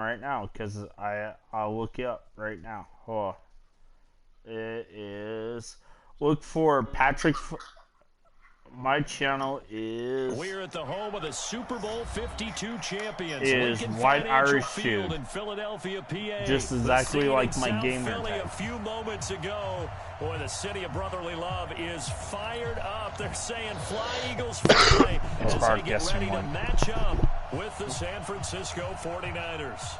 right now because I'll look it up right now. Hold on. It is look for Patrick. My channel is. We're at the home of the Super Bowl 52 champions. Is Lincoln White Financial Irish Field Dude. in Philadelphia, PA. Just exactly like my South gamer Philly tag. A few moments ago. Boy, the city of brotherly love is fired up. They're saying fly, Eagles, fly as they get ready to match up with the San Francisco 49ers.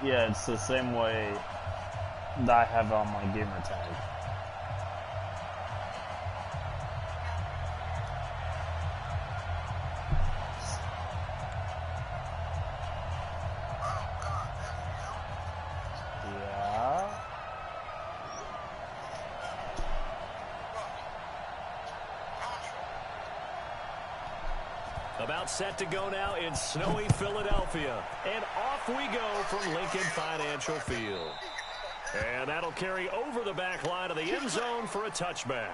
Yeah, it's the same way that I have on my gamer tag. Yeah. About set to go now in snowy Philadelphia. And off we go from Lincoln Financial Field. And that'll carry over the back line of the end zone for a touchback.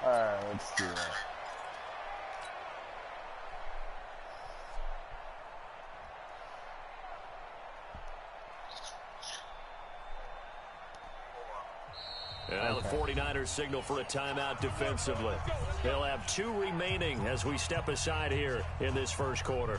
All right, let's do that. And now the 49ers signal for a timeout defensively. They'll have 2 remaining as we step aside here in this first quarter.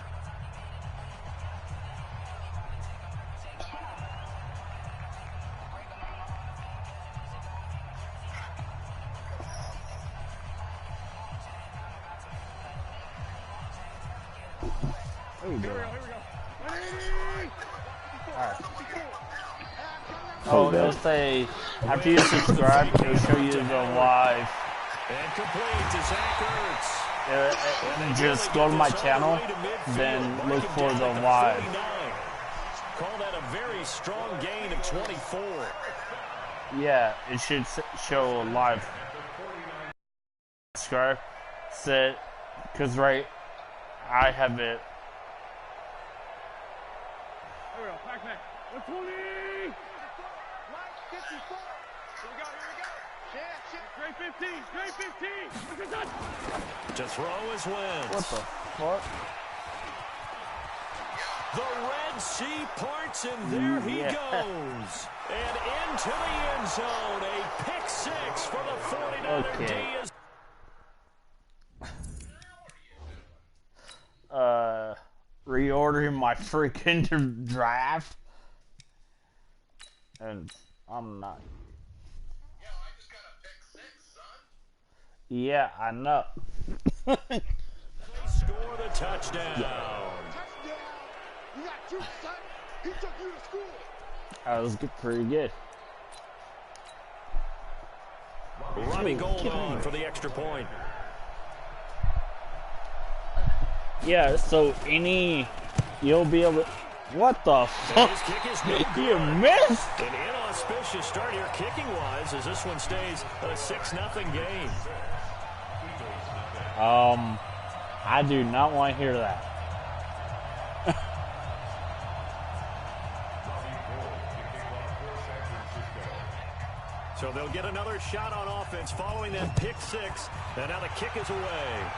There you go. All right. Oh, they'll say after you subscribe, it'll show you the live. And complete to Zach Ertz. Just go to my channel, then look for the live. Call that a very strong gain of 24. Yeah, it should show live. Subscribe, set, because right, I have it. Here we go, back. 120! 54. Here we go. Straight 15. To throw is Wentz. What the fuck? The Red Sea parts, and there he goes. And into the end zone. A pick 6 for the 49er D. Reordering my freaking draft. And I'm not. Yeah, I know. They score the touchdown. You got 2, son. He took you to school. That was pretty good. Robbie Gould on for the extra point. Yeah, so you'll be able to. What the fuck? His kick is no good. You missed! An inauspicious start here kicking-wise as this one stays a 6-0 game. I do not want to hear that. So they'll get another shot on offense following that pick 6. And now the kick is away.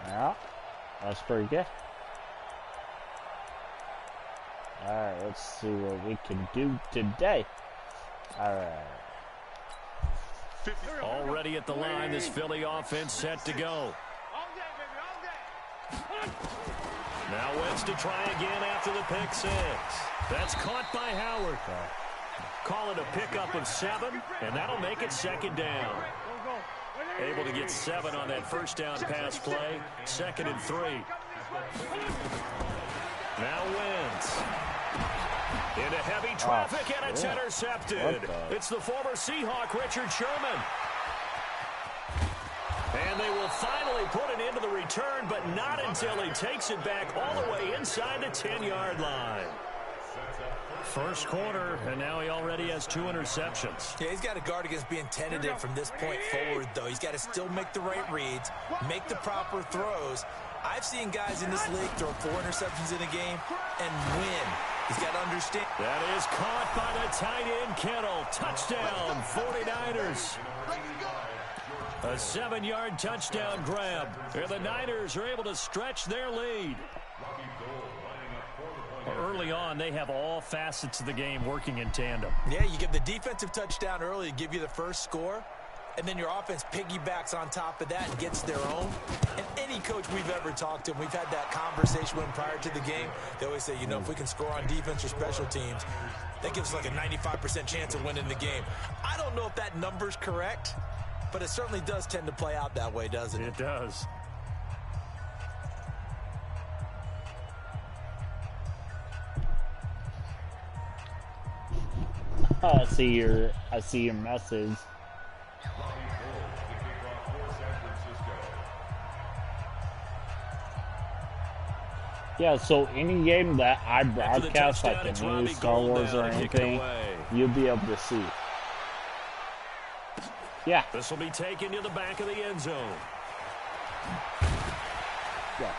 Yeah, that's pretty good. Alright, let's see what we can do today. Alright. Already at the line, this Philly offense set to go. Now Wentz to try again after the pick 6. That's caught by Howard. Call it a pickup of 7, and that'll make it 2nd down. Able to get 7 on that first down pass play. 2nd and 3. Now Wentz. Into heavy traffic, and it's intercepted. It's the former Seahawk, Richard Sherman. And they will finally put it into the return, but not until he takes it back all the way inside the 10-yard line. First quarter, and now he already has 2 interceptions. Yeah, he's got to guard against being tentative from this point forward, though. He's got to still make the right reads, make the proper throws, I've seen guys in this league throw 4 interceptions in a game and win. He's got to understand. That is caught by the tight end, Kittle. Touchdown, 49ers. A 7-yard touchdown grab. And the Niners are able to stretch their lead. Early on, they have all facets of the game working in tandem. Yeah, you give the defensive touchdown early to give you the first score, and then your offense piggybacks on top of that and gets their own. And any coach we've ever talked to, and we've had that conversation with them prior to the game, they always say, you know, if we can score on defense or special teams, that gives us like a 95% chance of winning the game. I don't know if that number's correct, but it certainly does tend to play out that way, doesn't it? It does. I see your message. Yeah, so any game that I broadcast, like the news, Star Wars, or anything, you'll be able to see. Yeah. This will be taken to the back of the end zone. Yeah.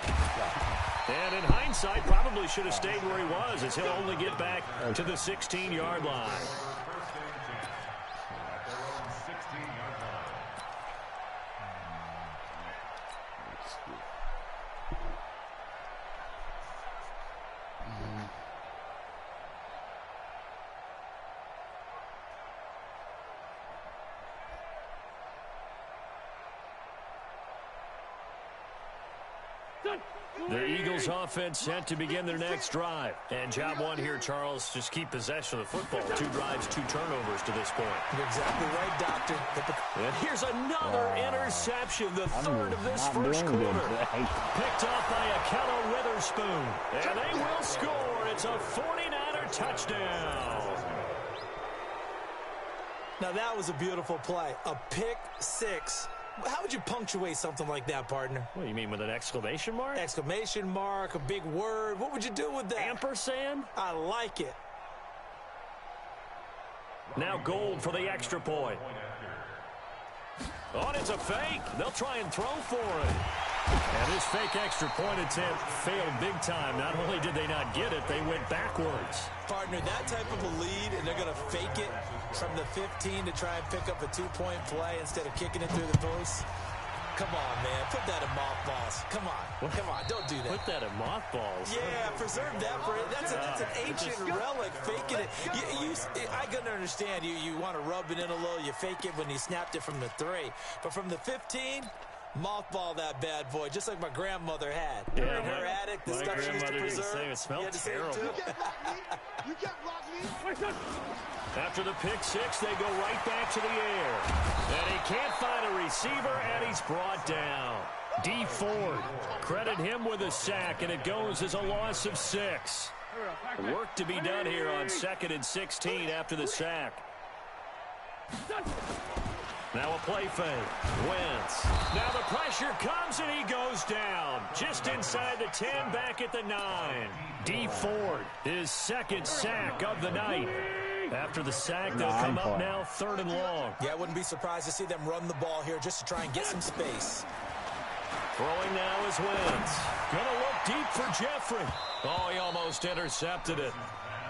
And in hindsight, probably should have stayed where he was, as he'll only get back to the 16-yard line. The Eagles offense set to begin their next drive. And job one here, Charles, just keep possession of the football. 2 drives, 2 turnovers to this point. You're exactly right, Doctor. And here's another interception, the third of this first quarter. Picked off by Akello Witherspoon. And they will score. It's a 49er touchdown. Now that was a beautiful play. A pick 6. How would you punctuate something like that, partner? What do you mean, with an exclamation mark? Exclamation mark, a big word. What would you do with that? Ampersand? I like it. Now Gold for the extra point. Oh, and it's a fake. They'll try and throw for it. And this fake extra point attempt failed big time. Not only did they not get it, they went backwards. Partner, that type of a lead, and they're going to fake it from the 15 to try and pick up a 2-point play instead of kicking it through the post. Come on, man. Put that in mothballs. Come on. Come on. Don't do that. Put that in mothballs? Yeah, preserve that for it. That's an ancient relic, faking it. I can understand. You want to rub it in a little. You fake it when you snapped it from the 3. But from the 15, mothball that bad boy, just like my grandmother had. Yeah, in her attic, the stuff she used to preserve. It smelled terrible. You can't block me. After the pick 6, they go right back to the air. And he can't find a receiver, and he's brought down. D. Ford, credit him with a sack, and it goes as a loss of 6. Work to be done here on 2nd and 16 after the sack. Now a play fake. Wentz. Now the pressure comes, and he goes down. Just inside the 10, back at the 9. D. Ford, his 2nd sack of the night. After the sack, they'll come up now 3rd and long. Yeah, I wouldn't be surprised to see them run the ball here just to try and get some space. Throwing now is Wentz. Gonna look deep for Jeffrey. Oh, he almost intercepted it.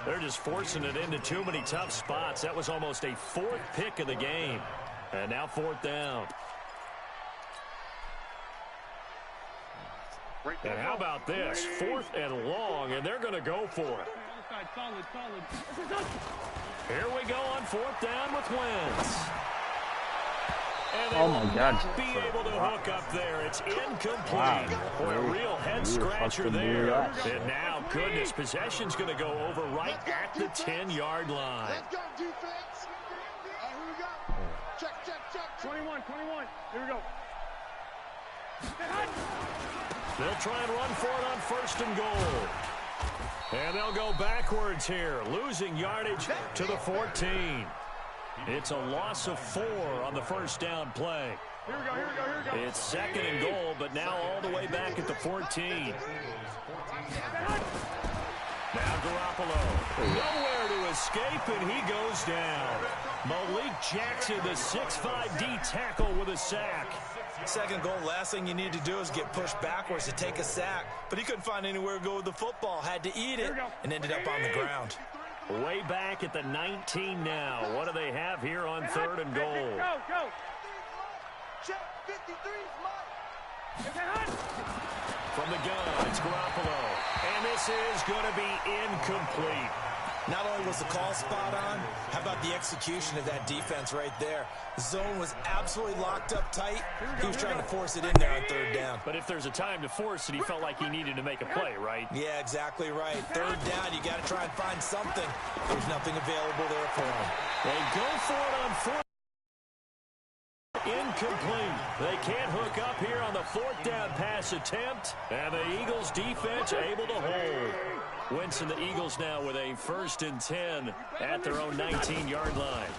They're just forcing it into too many tough spots. That was almost a 4th pick of the game. And now 4th down. And how about this? 4th and long, and they're going to go for it. Here we go on 4th down with Wentz. And they will not be able to hook up there. It's incomplete. Boy, a real head-scratcher there. And now, goodness, possession's going to go over right at the 10-yard line. Let's go, defense. Here we go. Check. 21. Here we go. They'll try and run for it on 1st and goal. And they'll go backwards here, losing yardage to the 14. It's a loss of 4 on the 1st down play. Here we go. It's 2nd and goal, but now all the way back at the 14. Now Garoppolo, nowhere to escape, and he goes down. Malik Jackson, the 6'5" D tackle with a sack. Second goal, last thing you need to do is get pushed backwards to take a sack. But he couldn't find anywhere to go with the football. Had to eat it and ended up on the ground. Way back at the 19 now. What do they have here on third and goal? Go. Check 53's mine. From the gun, it's Garoppolo. And this is going to be incomplete. Not only was the call spot on, how about the execution of that defense right there? The zone was absolutely locked up tight. He was trying to force it in there on third down. But if there's a time to force it, he felt like he needed to make a play, right? Yeah, exactly right. Third down, you got to try and find something. There's nothing available there for him. They go for it on fourth. Incomplete. They can't hook up here on the fourth down pass attempt. And the Eagles defense able to hold. Wentz and the Eagles now with a 1st and 10 at their own 19-yard line.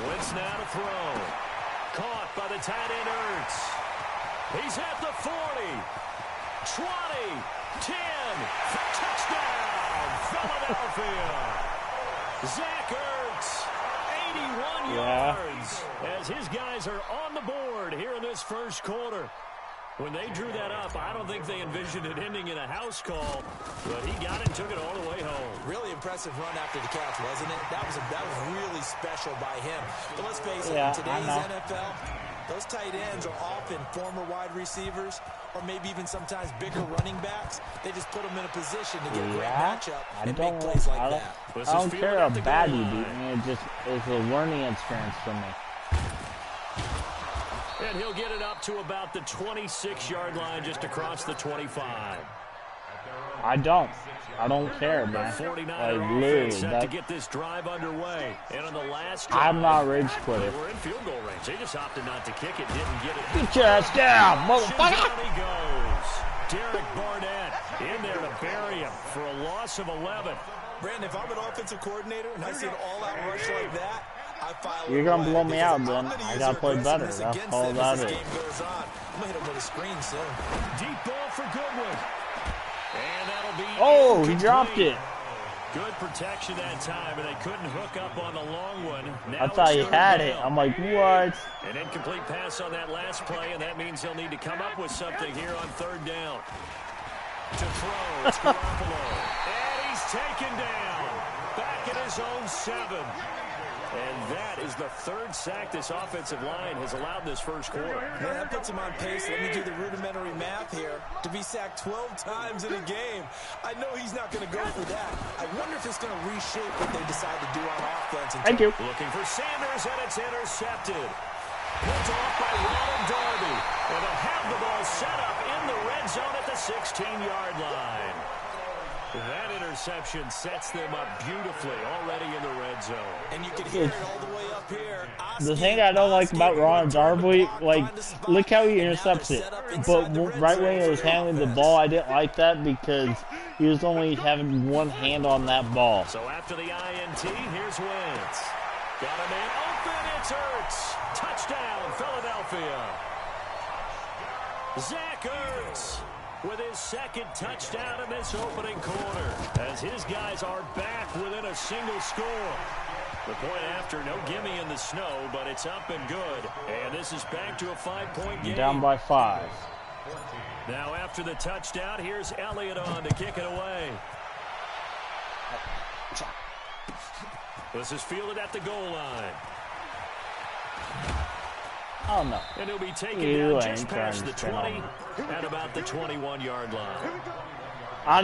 Wentz now to throw. Caught by the tight end Ertz. He's at the 40. 20. 10. Touchdown, Philadelphia. Zach Ertz. 81 yards as his guys are on the board here in this first quarter. When they drew that up, I don't think they envisioned it ending in a house call, but he got it and took it all the way home. Really impressive run after the catch, wasn't it? That was really special by him. But let's face it, in today's NFL, those tight ends are often former wide receivers or maybe even sometimes bigger running backs. They just put them in a position to get a great matchup and make plays like that. I don't care how bad you beat me. It's a learning experience for me. And he'll get it up to about the 26-yard line just across the 25. I don't care, man. The 49er like, offense set to get this drive underway. And on the last drive, I'm not rage quitting. they were in field goal range. They just opted not to kick it, didn't get it. Get your ass down, motherfucker! Down he goes. Derek Barnett in there to bury him for a loss of 11. Brandon, if I'm an offensive coordinator and I see an all-out rush like that, I file You're going to blow me out, then. I I got to play better. That's all that is. Game goes on. I'm going to hit him with a screen soon. Deep ball for Goodwin. And that'll be incomplete. He dropped it. Good protection that time, and they couldn't hook up on the long one. Now I thought he had it. I'm like, what? An incomplete pass on that last play, and that means they'll need to come up with something here on third down. To throw, it's Garoppolo. And he's taken down. Back at his own 7. And that is the third sack this offensive line has allowed this first quarter. Yeah, that puts him on pace. Let me do the rudimentary math here. To be sacked 12 times in a game, I know he's not going to go for that. I wonder if it's going to reshape what they decide to do on offense. Thank you. Looking for Sanders, and it's intercepted. Pulled off by Ronald Darby. And they'll have the ball set up in the red zone at the 16-yard line. That interception sets them up beautifully already in the red zone. And you can hear it all the way up here. The thing I don't like about Ron Darby, like, look how he intercepts it. But right when he was handling the ball, I didn't like that because he was only having one hand on that ball. So after the INT, here's Wentz. Got a man open, it's Ertz. Touchdown, Philadelphia. Zach Ertz with his second touchdown in this opening quarter, as his guys are back within a single score. The point after, no gimme in the snow, but it's up and good. And this is back to a 5-point game. Down by 5. Now after the touchdown, here's Elliott on to kick it away. This is fielded at the goal line. Oh, no. And he'll be taken down just past the 20 at about the 21-yard line. I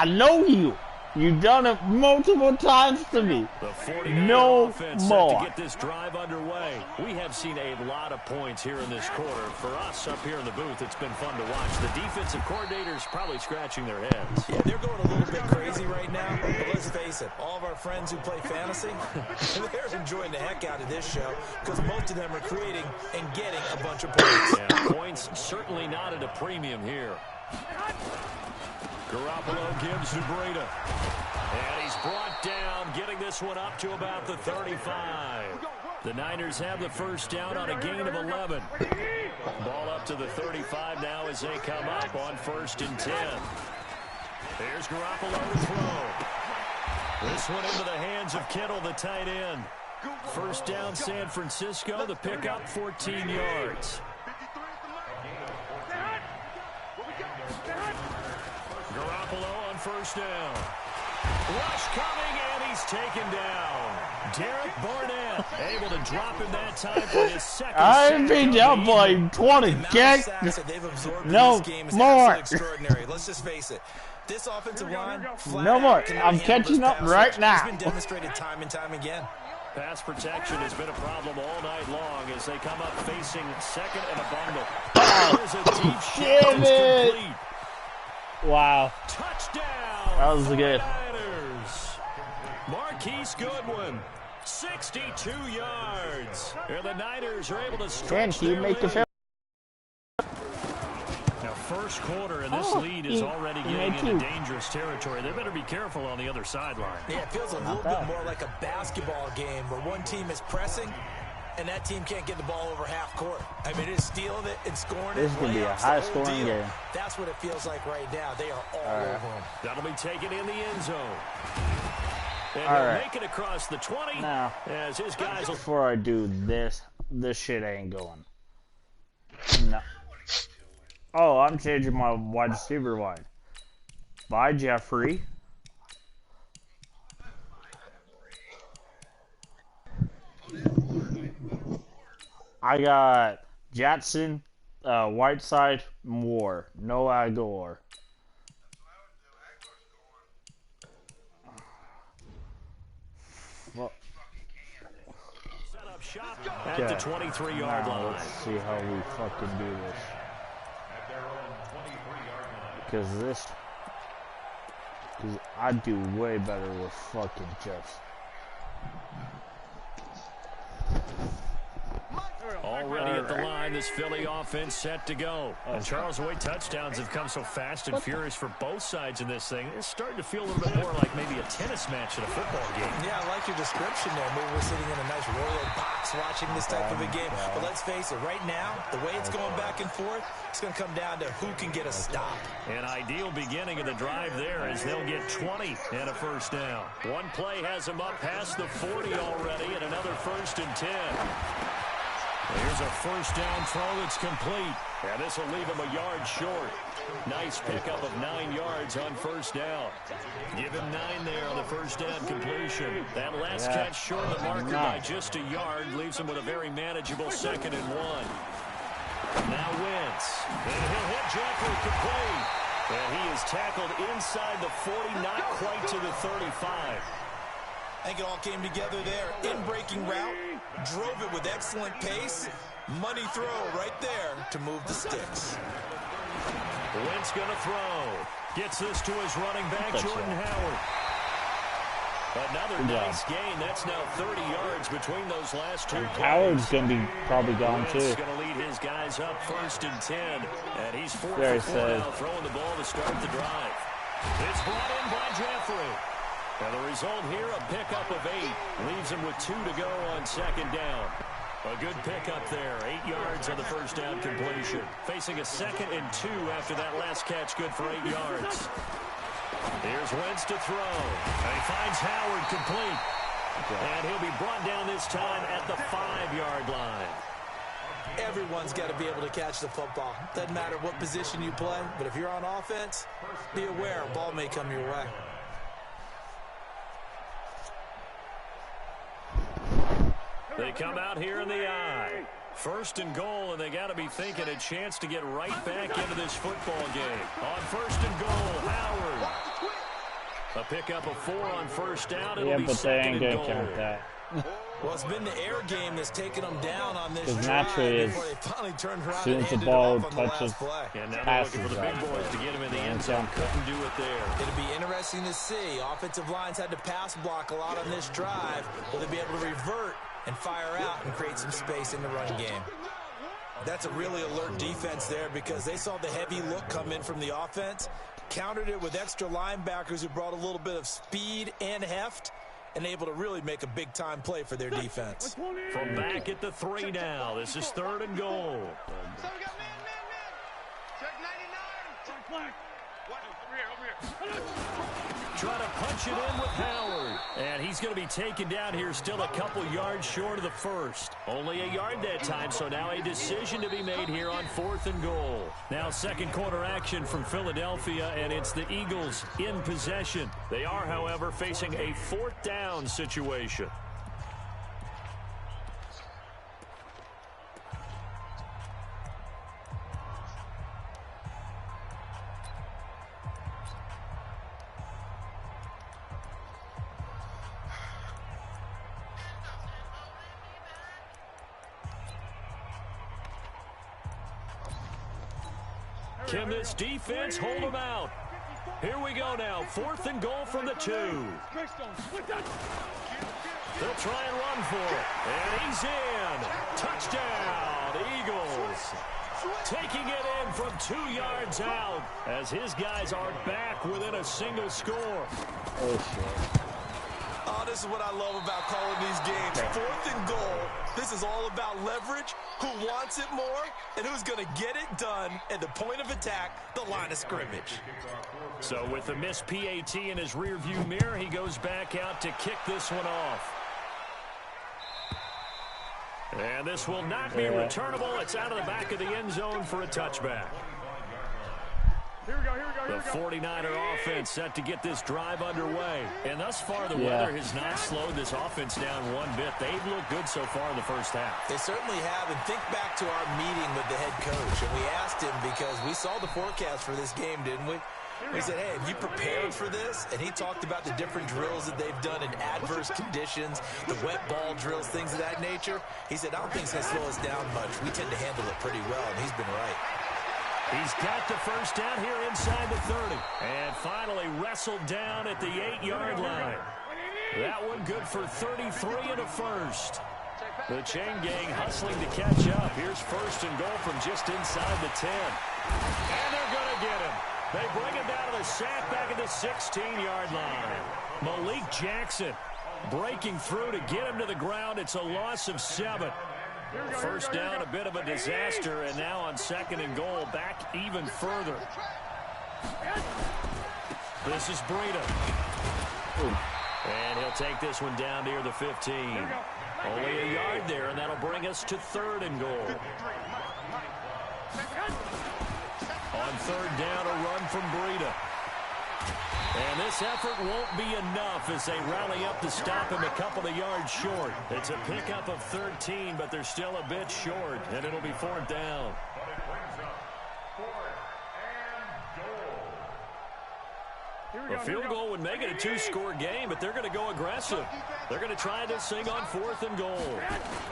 know you. You've done it multiple times to me. The 49er offense set to get this drive underway. We have seen a lot of points here in this quarter. For us up here in the booth, it's been fun to watch. The defensive coordinators probably scratching their heads. Yeah, they're going a little bit crazy right now. But let's face it, all of our friends who play fantasy, they're enjoying the heck out of this show because most of them are creating and getting a bunch of points. Yeah, points certainly not at a premium here. Garoppolo gives to Breida. And he's brought down, getting this one up to about the 35. The Niners have the first down on a gain of 11. Ball up to the 35 now as they come up on 1st and 10. Here's Garoppolo to throw. This one into the hands of Kittle, the tight end. First down, San Francisco. The pickup, 14 yards. Garoppolo on first down. Rush coming, and he's taken down. Derek Barnett able to drop him that time for his second. I've been down by 20. Get no more. Extraordinary. Let's just face it. This offensive line, no more. I'm catching up right now. It's been demonstrated time and time again. Pass protection has been a problem all night long as they come up facing second and a bundle. There's a deep shot. Damn it. Complete. Wow. Touchdown. That was good. Marquise Goodwin, 62 yards. And the Niners are able to Can stretch you their make the lead. field? Now, first quarter, and this lead is already getting into dangerous territory. They better be careful on the other sideline. Yeah, it feels a little bit more like a basketball game where one team is pressing and that team can't get the ball over half court. I mean, it is stealing it and scoring it. This is going to be a high-scoring game. That's what it feels like right now. They are all over them. That'll be taken in the end zone. And All they'll right. make it across the 20 Now, as his guys will... before I do this shit ain't going. No. Oh, I'm changing my wide receiver line. Bye, Jeffrey. I got Jackson, Whiteside, Moore, no Agor. Well, Set up shop at the 23-yard line. let's see how we fucking do this. Because I do way better with fucking Jeffs. Already at the line, this Philly offense set to go. And Charles White touchdowns have come so fast and furious for both sides in this thing. It's starting to feel a little bit more like maybe a tennis match in a football game. Yeah, I like your description there. Maybe we're sitting in a nice royal box watching this type of a game. But let's face it, right now, the way it's going back and forth, it's going to come down to who can get a stop. An ideal beginning of the drive there as they'll get 20 and a first down. One play has them up past the 40 already and another 1st and 10. Here's a first down throw that's complete. And this will leave him a yard short. Nice pickup of 9 yards on first down. Give him 9 there on the first down completion. That last catch short of the marker by just a yard leaves him with a very manageable 2nd and 1. Now Wentz. And he'll hit Jeffrey complete. And he is tackled inside the 40, not quite to the 35. I think it all came together there. In-breaking route, drove it with excellent pace. Money throw right there to move the sticks. Wentz going to throw. Gets this to his running back, Jordan Howard. Another nice gain. That's now 30 yards between those last two plays. Howard's going to be probably gone too. He's going to lead his guys up 1st and 10. And he's 4 Very for 4 sad. now, throwing the ball to start the drive. It's brought in by Jeffrey. And the result here, a pickup of 8. Leaves him with 2 to go on 2nd down. A good pickup there. 8 yards on the first down completion. Facing a 2nd and 2 after that last catch, good for 8 yards. Here's Wentz to throw. And he finds Howard complete. And he'll be brought down this time at the 5-yard line. Everyone's got to be able to catch the football. Doesn't matter what position you play, but if you're on offense, be aware a ball may come your way. They come out here in the I. 1st and goal, and they got to be thinking a chance to get right back into this football game. On 1st and goal, Howard. A pickup of 4 on first down. It'll be But they 2nd ain't and going goal. to count that. Well, it's been the air game that's taken them down on this Because drive naturally before they finally turned around soon and as the handed ball it off on the touches last play. And now they're looking for the big passes boys out to get him in the there. end zone. Couldn't do it there. It'll be interesting to see. Offensive lines had to pass block a lot on this drive. Will they be able to revert and fire out and create some space in the run game? That's a really alert defense there because they saw the heavy look come in from the offense, countered it with extra linebackers who brought a little bit of speed and heft, and able to really make a big-time play for their defense. From back at the 3 now. This is 3rd and goal. So we got man. Check 99. Check black. Trying to punch it in with Howard. And he's going to be taken down here, still a couple yards short of the first. Only a yard that time, so now a decision to be made here on 4th and goal. Now second quarter action from Philadelphia, and it's the Eagles in possession. They are, however, facing a 4th down situation. Can this defense hold them out? Here we go now. 4th and goal from the 2. They'll try and run for it. And he's in. Touchdown, Eagles. Taking it in from 2 yards out as his guys are back within a single score. Oh, this is what I love about calling these games. 4th and goal. This is all about leverage, who wants it more, and who's going to get it done at the point of attack, the line of scrimmage. So with the missed PAT in his rearview mirror, he goes back out to kick this one off. And this will not be returnable. It's out of the back of the end zone for a touchback. Here we go, here we go, here The we go. 49er offense set to get this drive underway. And thus far, the weather has not slowed this offense down one bit. They've looked good so far in the first half. They certainly have, and think back to our meeting with the head coach, and we asked him because we saw the forecast for this game, didn't we? We said, hey, have you prepared for this? And he talked about the different drills that they've done in adverse conditions, the wet ball drills, things of that nature. He said, I don't think it's going to slow us down much. We tend to handle it pretty well, and he's been right. He's got the first down here inside the 30. And finally wrestled down at the 8-yard line. That one good for 33 and a first. The chain gang hustling to catch up. Here's 1st and goal from just inside the 10. And they're going to get him. They bring him down to the sack back at the 16-yard line. Malik Jackson breaking through to get him to the ground. It's a loss of 7. First down, a bit of a disaster, and now on 2nd and goal, back even further. This is Breida. And he'll take this one down near the 15. Only a yard there, and that'll bring us to 3rd and goal. On 3rd down, a run from Breida. And this effort won't be enough as they rally up to stop him a couple of yards short. It's a pickup of 13, but they're still a bit short, and it'll be 4th down. A field goal would make it a 2-score game, but they're going to go aggressive. They're going to try this thing on 4th and goal.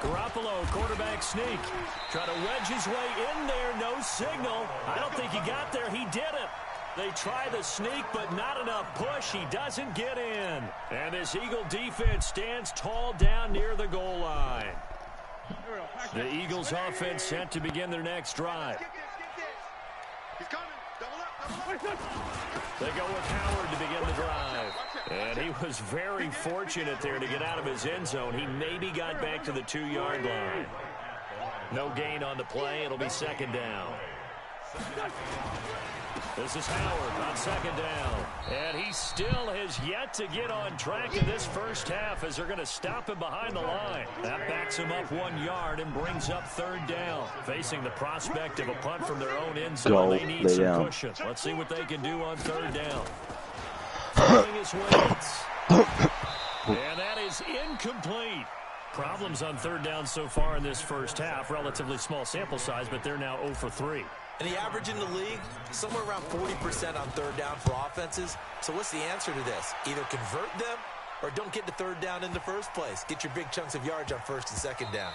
Garoppolo, quarterback sneak. Try to wedge his way in there, no signal. I don't think he got there. He did it. They try the sneak, but not enough push. He doesn't get in. And this Eagle defense stands tall down near the goal line. The Eagles offense set to begin their next drive. He's coming. Double up. They go with Howard to begin the drive. And he was very fortunate there to get out of his end zone. He maybe got back to the 2-yard line. No gain on the play. It'll be 2nd down. This is Howard on 2nd down. And he still has yet to get on track in this first half as they're going to stop him behind the line. That backs him up 1 yard and brings up 3rd down. Facing the prospect of a punt from their own end zone, they need some cushion. Let's see what they can do on 3rd down. Throwing his weights. And that is incomplete. Problems on 3rd down so far in this first half. Relatively small sample size, but they're now 0 for 3. And the average in the league, somewhere around 40% on 3rd down for offenses. So what's the answer to this? Either convert them or don't get the 3rd down in the first place. Get your big chunks of yards on 1st and 2nd down.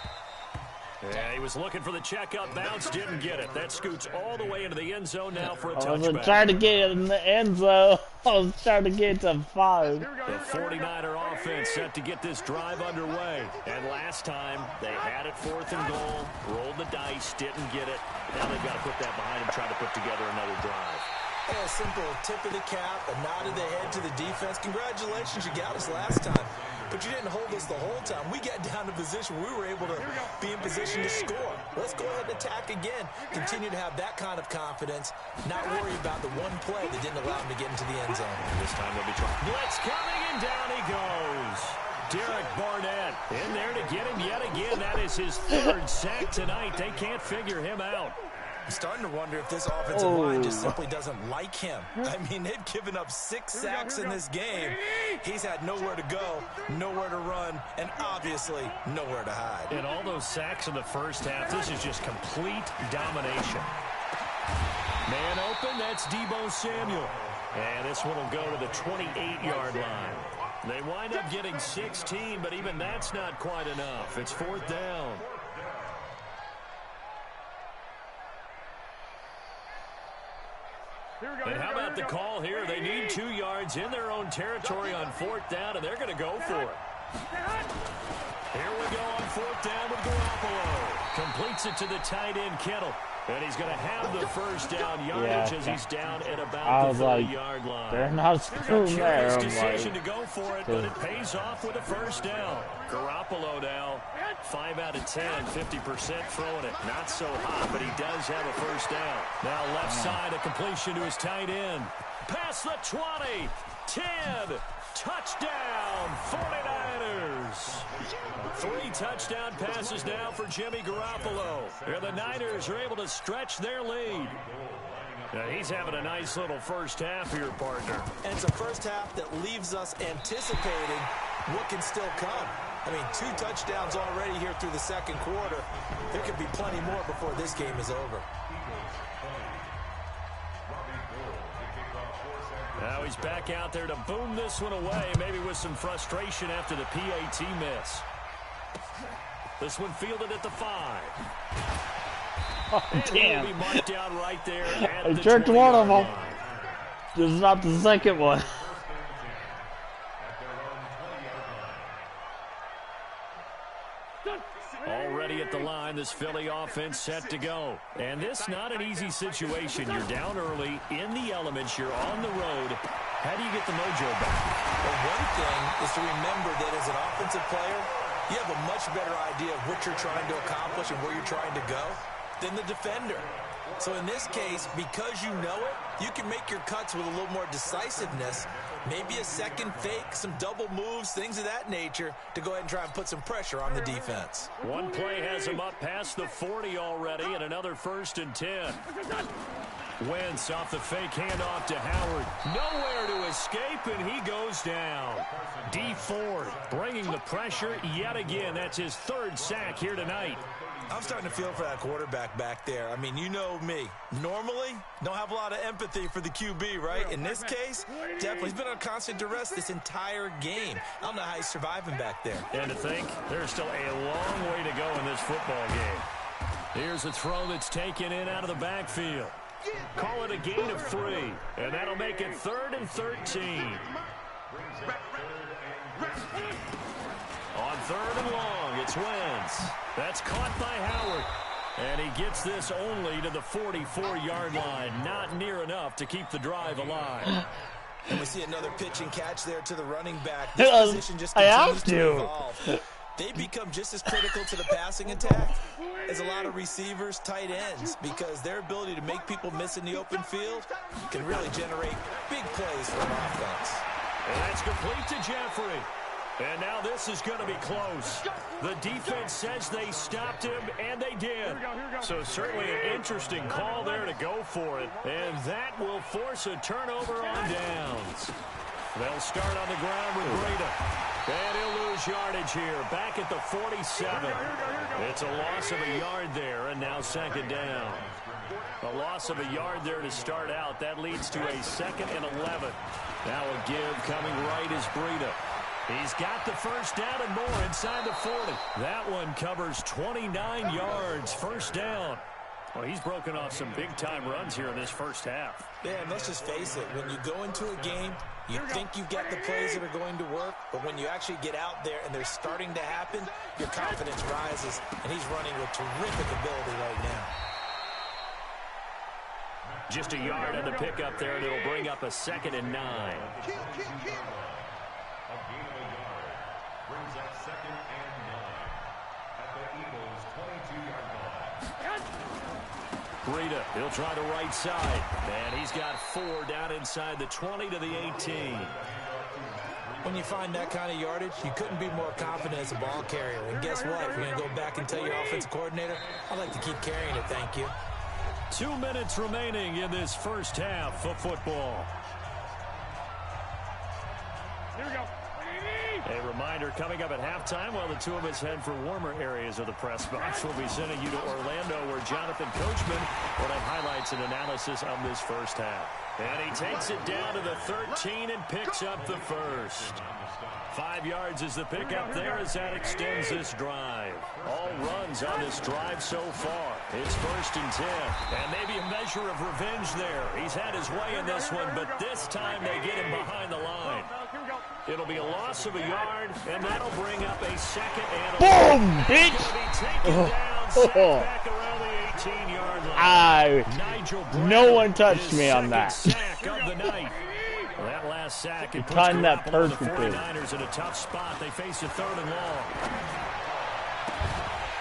Yeah, he was looking for the checkup bounce, didn't get it. That scoots all the way into the end zone now for a touchback. I was trying to get in the end zone. I was trying to get to 5. The 49er offense set to get this drive underway. And last time, they had it 4th and goal, rolled the dice, didn't get it. Now they've got to put that behind them, try to put together another drive. Hey, a simple tip of the cap, a nod of the head to the defense. Congratulations, you got us last time. but you didn't hold us the whole time. We got down to position. We were able to be in position to score. Let's go ahead and attack again. Continue to have that kind of confidence, not worry about the one play that didn't allow him to get into the end zone. This time they'll be trying. Blitz coming, and down he goes. Derek Barnett in there to get him yet again. That is his third sack tonight. They can't figure him out. I'm starting to wonder if this offensive line just simply doesn't like him. I mean, they've given up 6 sacks in this game. He's had nowhere to go, nowhere to run, and obviously nowhere to hide. And all those sacks in the first half, this is just complete domination. Man open, that's Deebo Samuel. And this one will go to the 28-yard line. They wind up getting 16, but even that's not quite enough. It's 4th down. And how about the call here? They need 2 yards in their own territory on 4th down, and they're going to go for it. Here we go on 4th down with Garoppolo. Completes it to the tight end, Kittle. And he's going to have the first down yardage as he's down at about the 30-yard line. They're not screwing there. Curious decision to go for it, but it pays off with a first down. Garoppolo now, 5 out of 10, 50% throwing it. Not so hot, but he does have a first down. Now left side, a completion to his tight end. Past the 20, 10, touchdown, 49ers. 3 touchdown passes now for Jimmy Garoppolo. And the Niners are able to stretch their lead. Now he's having a nice little first half here, partner. And it's a first half that leaves us anticipating what can still come. I mean, 2 touchdowns already here through the second quarter. There could be plenty more before this game is over. Now he's back out there to boom this one away, maybe with some frustration after the PAT miss. This one fielded at the 5. Oh, damn. He'll be marked down right there at I the jerked one of them. line. This is not the second one. Already at the line, this Philly offense set to go. And this not an easy situation. You're down early, in the elements, you're on the road. How do you get the mojo back? Well, one thing is to remember that as an offensive player, you have a much better idea of what you're trying to accomplish and where you're trying to go than the defender. So in this case, because you know it, you can make your cuts with a little more decisiveness, maybe a second fake, some double moves, things of that nature, to go ahead and try and put some pressure on the defense. One play has him up past the 40 already, and another 1st and 10. Wentz off the fake handoff to Howard. Nowhere to escape, and he goes down. D Ford bringing the pressure yet again. That's his 3rd sack here tonight. I'm starting to feel for that quarterback back there. I mean, you know me. Normally, don't have a lot of empathy for the QB, right? In this case, definitely. He's been on constant duress this entire game. I don't know how he's surviving back there. And to think, there's still a long way to go in this football game. Here's a throw that's taken in out of the backfield. Call it a gain of 3, and that'll make it 3rd and 13. On 3rd and long, it's Wentz. That's caught by Howard. And he gets this only to the 44-yard line. Not near enough to keep the drive alive. And we see another pitch and catch there to the running back. This position just continues to evolve. They become just as critical to the passing attack as a lot of receivers, tight ends, because their ability to make people miss in the open field can really generate big plays for an offense. And that's complete to Jeffrey. And now this is going to be close. The defense says they stopped him, and they did. So certainly an interesting call there to go for it. And that will force a turnover on downs. They'll start on the ground with Breda. And he'll lose yardage here, back at the 47. It's a loss of a yard there, and now 2nd down. A loss of a yard there to start out. That leads to a 2nd and 11. Now a give coming right is Breda. He's got the first down and more inside the 40. That one covers 29 yards. First down. Well, he's broken off some big-time runs here in this first half. Yeah, and let's just face it. When you go into a game, you think you've got the plays that are going to work, but when you actually get out there and they're starting to happen, your confidence rises, and he's running with terrific ability right now. Just a yard on the pickup there, and it'll bring up a 2nd and 9. brings up 2nd and 9 at the Eagles' 22-yard line. Breida, he'll try the right side. And he's got 4 down inside the 20 to the 18. When you find that kind of yardage, you couldn't be more confident as a ball carrier. And guess what? If you're going to go back and tell your offensive coordinator, I'd like to keep carrying it, thank you. 2 minutes remaining in this first half of football. Here we go. A reminder coming up at halftime while the two of us head for warmer areas of the press box. We'll be sending you to Orlando where Jonathan Coachman will have highlights and analysis of this first half. And he takes it down to the 13 and picks up the first. 5 yards is the pickup there as that extends this drive. All runs on this drive so far. It's 1st and 10. And maybe a measure of revenge there. He's had his way in this one, but this time they get him behind the line. It'll be a loss of a yard, and that'll bring up a 2nd and Boom, bitch! back around the 18-yard line. No one touched me on that. Sack of the night. That last sack, it puts timed that the perfectly. 49ers in a tough spot. They face a 3rd and long.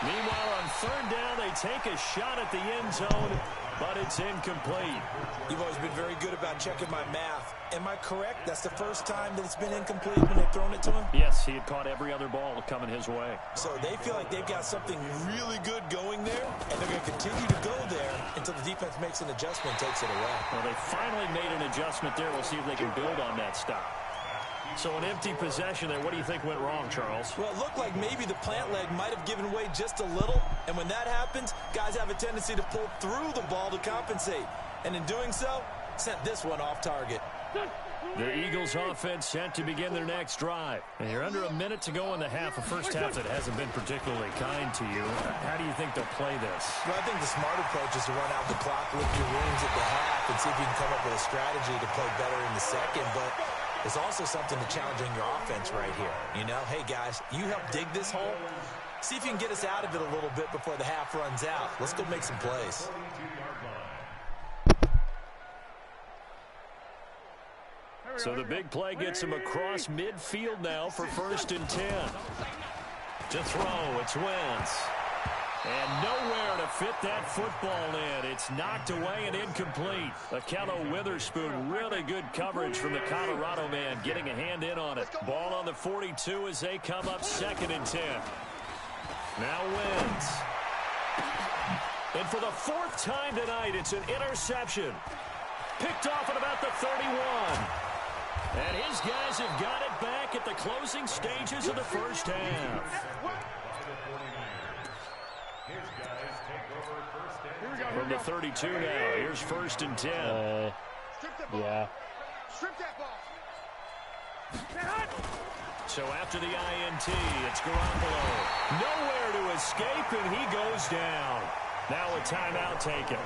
Meanwhile, on 3rd down, they take a shot at the end zone, but it's incomplete. You've always been very good about checking my math. Am I correct? That's the first time that it's been incomplete when they've thrown it to him? Yes, he had caught every other ball coming his way. So they feel like they've got something really good going there, and they're going to continue to go there until the defense makes an adjustment and takes it away. Well, they finally made an adjustment there. We'll see if they can build on that stop. So an empty possession there. What do you think went wrong, Charles? Well, it looked like maybe the plant leg might have given way just a little, and when that happens, guys have a tendency to pull through the ball to compensate, and in doing so, sent this one off target. The Eagles offense set to begin their next drive. And you're under a minute to go in the half, a first half that hasn't been particularly kind to you. How do you think they'll play this? Well, I think the smart approach is to run out the clock, lift your wings at the half, and see if you can come up with a strategy to play better in the second. But it's also something to challenging your offense right here. You know, hey, guys, you help dig this hole. See if you can get us out of it a little bit before the half runs out. Let's go make some plays. So the big play gets him across midfield now for 1st and 10. To throw, it's Wentz. And nowhere to fit that football in. It's knocked away and incomplete. Akello Witherspoon, really good coverage from the Colorado man, getting a hand in on it. Ball on the 42 as they come up 2nd and 10. Now Wentz. And for the 4th time tonight, it's an interception. Picked off at about the 31. And his guys have got it back at the closing stages of the first half. From the 32 now, here's 1st and 10. Yeah. Strip that ball. So after the INT, it's Garoppolo. Nowhere to escape, and he goes down. Now a timeout taken.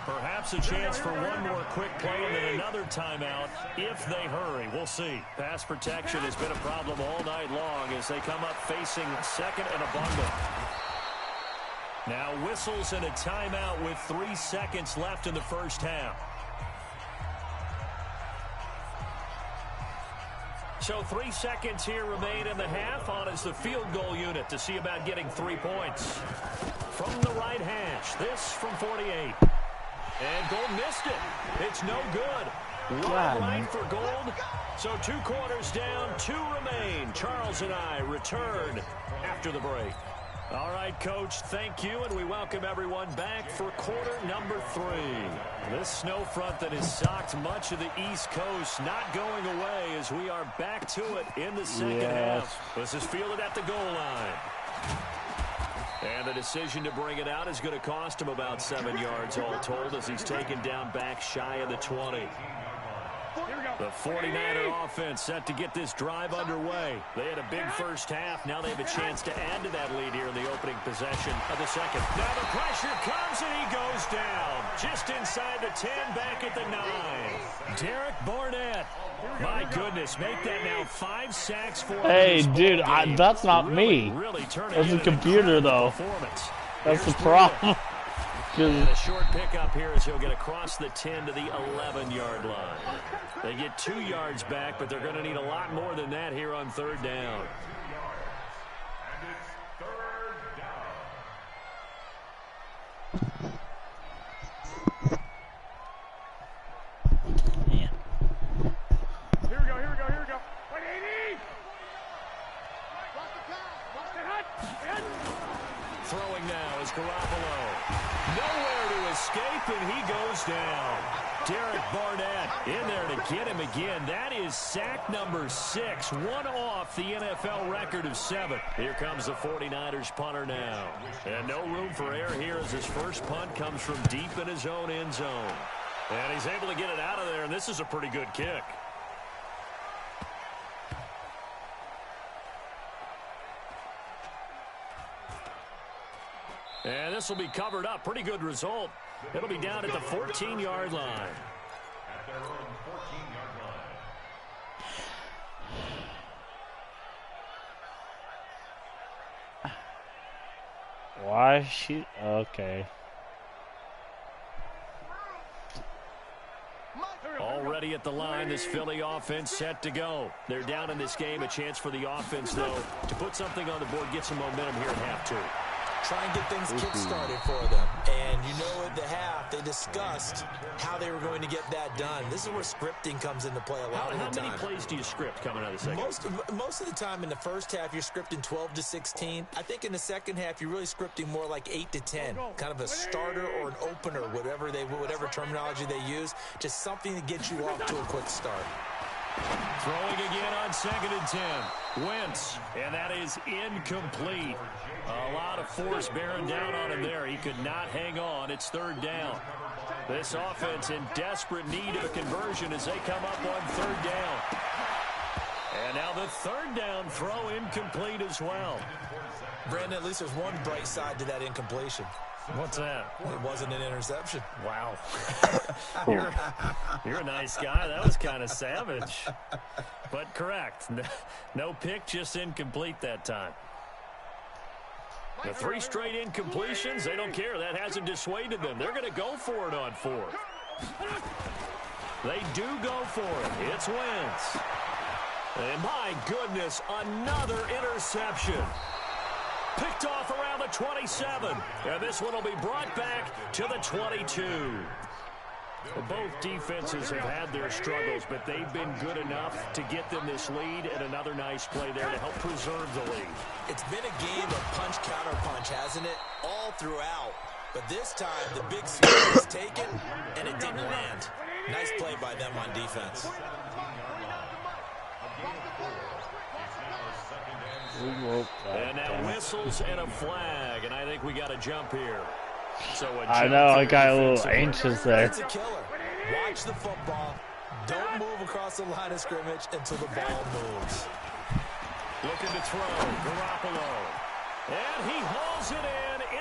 Perhaps a chance for one more quick play and then another timeout if they hurry. We'll see. Pass protection has been a problem all night long as they come up facing 2nd and a bundle. Now whistles and a timeout with 3 seconds left in the first half. So 3 seconds here remain in the half. On is the field goal unit to see about getting 3 points. From the right hash, this from 48. And Gold missed it. It's no good. Wide right for Gold. So 2 quarters down, 2 remain. Charles and I return after the break. All right, Coach, thank you, and we welcome everyone back for quarter number 3. This snow front that has socked much of the East Coast not going away as we are back to it in the second half. This is fielded at the goal line. And the decision to bring it out is going to cost him about 7 yards all told as he's taken down back shy of the 20. The 49er offense set to get this drive underway. They had a big first half. Now they have a chance to add to that lead here in the opening possession of the second. Now the pressure comes and he goes down. Just inside the 10, back at the 9. Derek Barnett. My goodness, make that now 5 sacks for him. Hey, dude, that's not me. That's the computer, though. That's the problem. And a short pickup here as he'll get across the 10 to the 11-yard line. They get 2 yards back, but they're going to need a lot more than that here on 3rd down. touchdown. Derek Barnett in there to get him again. That is sack number 6, one off the NFL record of 7. Here comes the 49ers punter now. And no room for error here as his first punt comes from deep in his own end zone. And he's able to get it out of there, and this is a pretty good kick. And this will be covered up. Pretty good result. It'll be down at the 14-yard line. At their own 14-yard line. Why she? Okay. Already at the line, this Philly offense set to go. They're down in this game. A chance for the offense, though, to put something on the board, get some momentum here at half 2. Try and get things kick-started for them. And you know at the half, they discussed how they were going to get that done. This is where scripting comes into play a lot of the time. How many plays do you script coming out of the second? Most of the time in the first half, you're scripting 12 to 16. I think in the second half, you're really scripting more like 8 to 10. Kind of a starter or an opener, whatever terminology they use. Just something to get you off to a quick start. Throwing again on 2nd and 10. Wentz, and that is incomplete. A lot of force bearing down on him there. He could not hang on. It's 3rd down. This offense in desperate need of a conversion as they come up on 3rd down. And now the 3rd down throw incomplete as well. Brandon, at least there's one bright side to that incompletion. What's that? It wasn't an interception. Wow. You're a nice guy. That was kind of savage. But correct. No pick, just incomplete that time. The 3 straight incompletions, they don't care. That hasn't dissuaded them. They're going to go for it on 4th. They do go for it. It's Wentz. And my goodness, another interception. Picked off around the 27. And this one will be brought back to the 22. Well, both defenses have had their struggles, but they've been good enough to get them this lead, and another nice play there to help preserve the lead. It's been a game of punch-counter-punch, hasn't it? All throughout. But this time, the big swing was taken, and it didn't land. Nice play by them on defense. And now whistles and a flag, and I think we got a jump here. So I know, I got a little anxious there. It's a killer. Watch the football. Don't move across the line of scrimmage until the ball moves. Looking to throw, Garoppolo. And he hauls it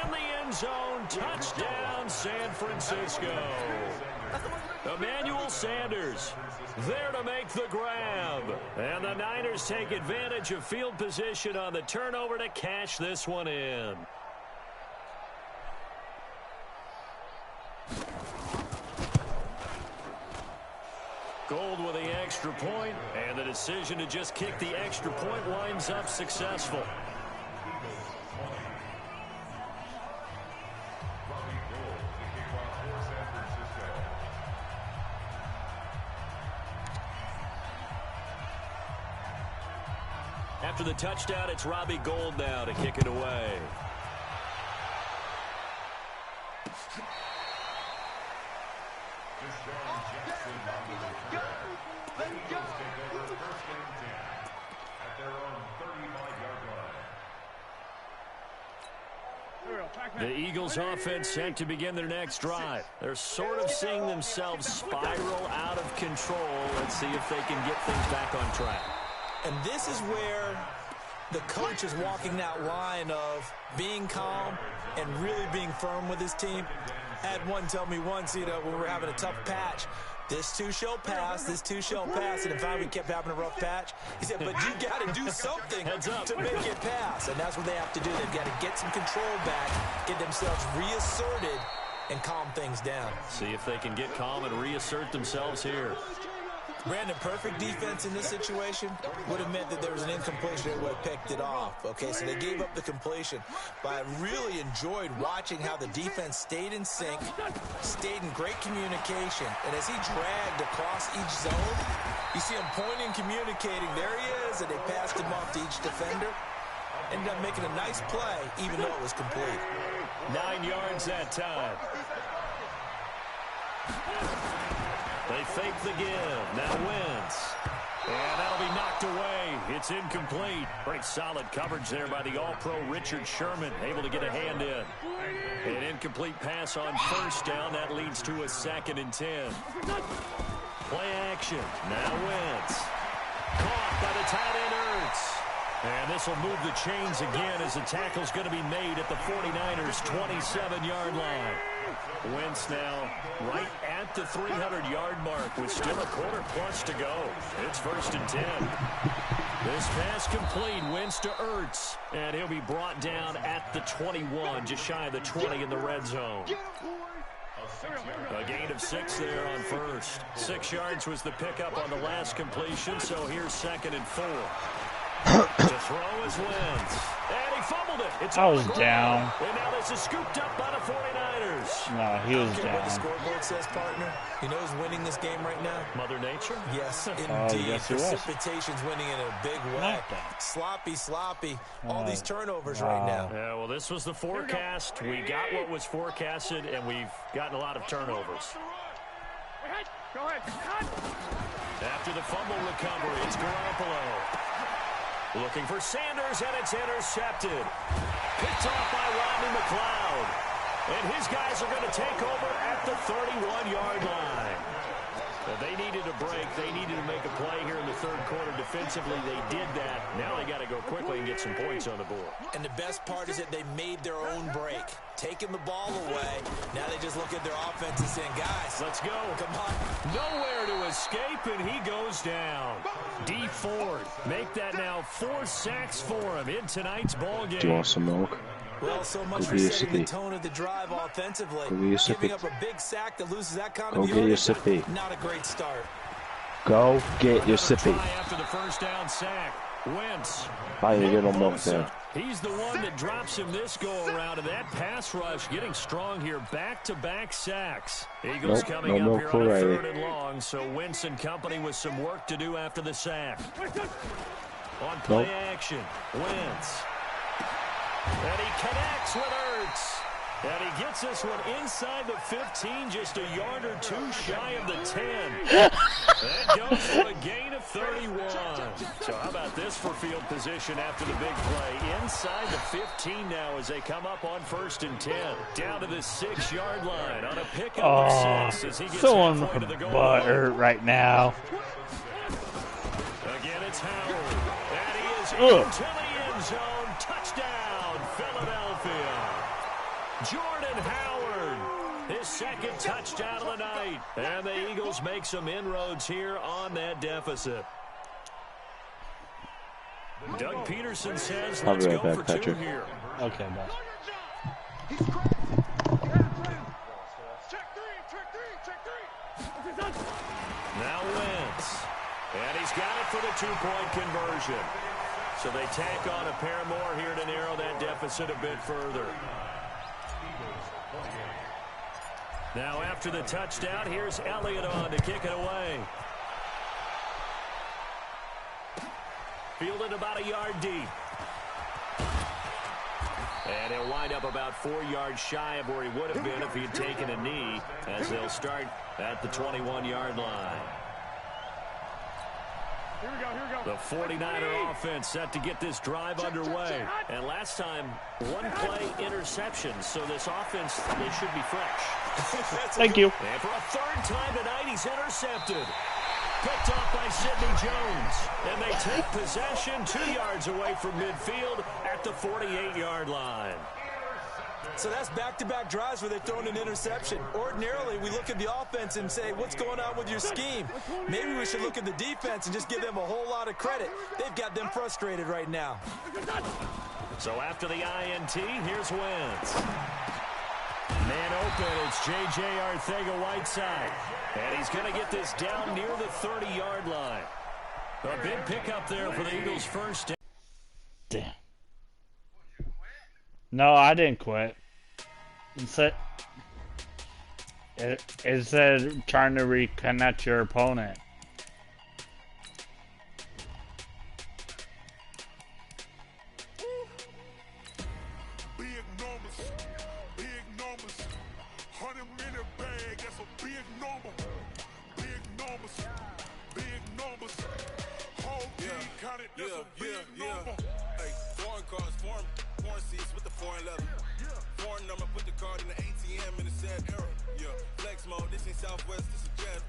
in the end zone. Touchdown, San Francisco. Emmanuel Sanders there to make the grab. And the Niners take advantage of field position on the turnover to cash this one in. Gold with the extra point, and the decision to just kick the extra point winds up successful. After the touchdown, it's Robbie Gould now to kick it away. The Eagles offense set to begin their next drive. They're sort of seeing themselves spiral out of control. Let's see if they can get things back on track. And this is where the coach is walking that line of being calm and really being firm with his team. I had one tell me once, when we were having a tough patch, this too shall pass, this too shall pass. And in fact, we kept having a rough patch. He said, but you got to do something to make it pass. And that's what they have to do. They've got to get some control back, get themselves reasserted, and calm things down. See if they can get calm and reassert themselves here. Brandon, perfect defense in this situation would have meant that there was an incompletion that would have picked it off. Okay, so they gave up the completion. But I really enjoyed watching how the defense stayed in sync, stayed in great communication. And as he dragged across each zone, you see him pointing, communicating. There he is, and they passed him off to each defender. Ended up making a nice play, even though it was complete. 9 yards that time. They fake the give. Now Wentz. And that'll be knocked away. It's incomplete. Great solid coverage there by the All-Pro Richard Sherman. Able to get a hand in. An incomplete pass on first down. That leads to a 2nd and 10. Play action. Now Wentz. Caught by the tight end Ertz. And this will move the chains again as the tackle's going to be made at the 49ers' 27-yard line. Wentz now right at the 300-yard mark with still a quarter plus to go. It's 1st and 10. This pass complete. Wentz to Ertz. And he'll be brought down at the 21, just shy of the 20 in the red zone. A gain of 6 there on first. 6 yards was the pickup on the last completion, so here's 2nd and 4. To throw is Wentz. And he fumbled it. It's I was down. And now this is scooped up by the 49ers. No, he was What the down. scoreboard says, partner. You know who's winning this game right now? Mother Nature? Yes, indeed. yes, he was. Precipitation's winning in a big way. Sloppy. All these turnovers right now. Yeah, well, this was the forecast. We got what was forecasted, and we've gotten a lot of turnovers. Go ahead. After the fumble recovery, it's Garoppolo. Looking for Sanders, and it's intercepted. Picked off by Rodney McLeod. And his guys are going to take over at the 31-yard line. They needed a break. They needed to make a play here in the third quarter. Defensively, they did that. Now they got to go quickly and get some points on the board. And the best part is that they made their own break. Taking the ball away. Now they just look at their offense and saying, guys, Let's go. come on. Nowhere to escape, and he goes down. D Ford, make that now 4 sacks for him in tonight's ball game. Do you want some milk? Well, so much Go for get your setting the sippy. tone of the drive offensively. Go get your Giving sippy. up a big sack that loses that kind Go of get your yardage, sippy. not a great start. Go get your Another sippy. try after the first down sack. Wentz. Buy your little milk Bosa. there. He's the one that drops him this go-around, and that pass rush getting strong here. Back-to-back sacks. Eagles Nope, coming no up milk here for on a Riley. 3rd and long, so Wentz and company with some work to do after the sack. On play Nope. action, Wentz. And he connects with Ertz. And he gets this one inside the 15, just a yard or 2 shy of the 10. That goes for a gain of 31. So how about this for field position after the big play? Inside the 15 now as they come up on 1st and 10. Down to the 6-yard line on a pickup of 6 as he gets So on halfway to my the goal butt line. hurt right now. Again, it's Howard. And he is Ugh. into the end zone. Touchdown, Philadelphia. Jordan Howard, his 2nd touchdown of the night. And the Eagles make some inroads here on that deficit. Doug Peterson says, I'll let's be go right for back, 2 Patrick. here. Okay, bye. He's crazy. Check three. Now Wentz. And he's got it for the 2-point conversion. So they tack on a pair more here to narrow that deficit a bit further. Now after the touchdown, here's Elliott on to kick it away. Fielded about a yard deep. And he'll wind up about 4 yards shy of where he would have been if he had taken a knee, as they'll start at the 21-yard line. Here we go. The 49er offense set to get this drive underway. And last time, 1 play interception, so this offense, they should be fresh. Thank you. And for a 3rd time tonight, he's intercepted. Picked off by Sidney Jones. And they take possession 2 yards away from midfield at the 48-yard line. So that's back-to-back drives where they're throwing an interception. Ordinarily, we look at the offense and say, what's going on with your scheme? Maybe we should look at the defense and just give them a whole lot of credit. They've got them frustrated right now. So after the INT, here's Wentz. Man open, it's J.J. Arcega-Whiteside. And he's going to get this down near the 30-yard line. A big pickup there for the Eagles' first down. Damn. No, I didn't quit. It said trying to reconnect your opponent. Big numbers. 100-minute bag, that's a big number. Big 100. This Yeah, a big yeah. number. Hey, foreign cars, foreign seats with the foreign leather. Foreign number, put the card in the ATM in the sad era. Yeah, flex mode, this ain't Southwest, this is jet.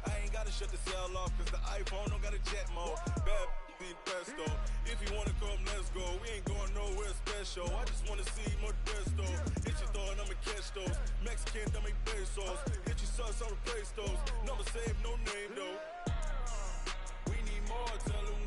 I ain't gotta shut the cell off, cause the iPhone don't got a jet mode. Bad be pesto. If you wanna come, let's go. We ain't going nowhere special. I just wanna see more desto. Hit your throw and I'ma catch those. Mexican, don't make pesos. Hit your sauce, I'll replace those. Number save, no name though. We need more, tell them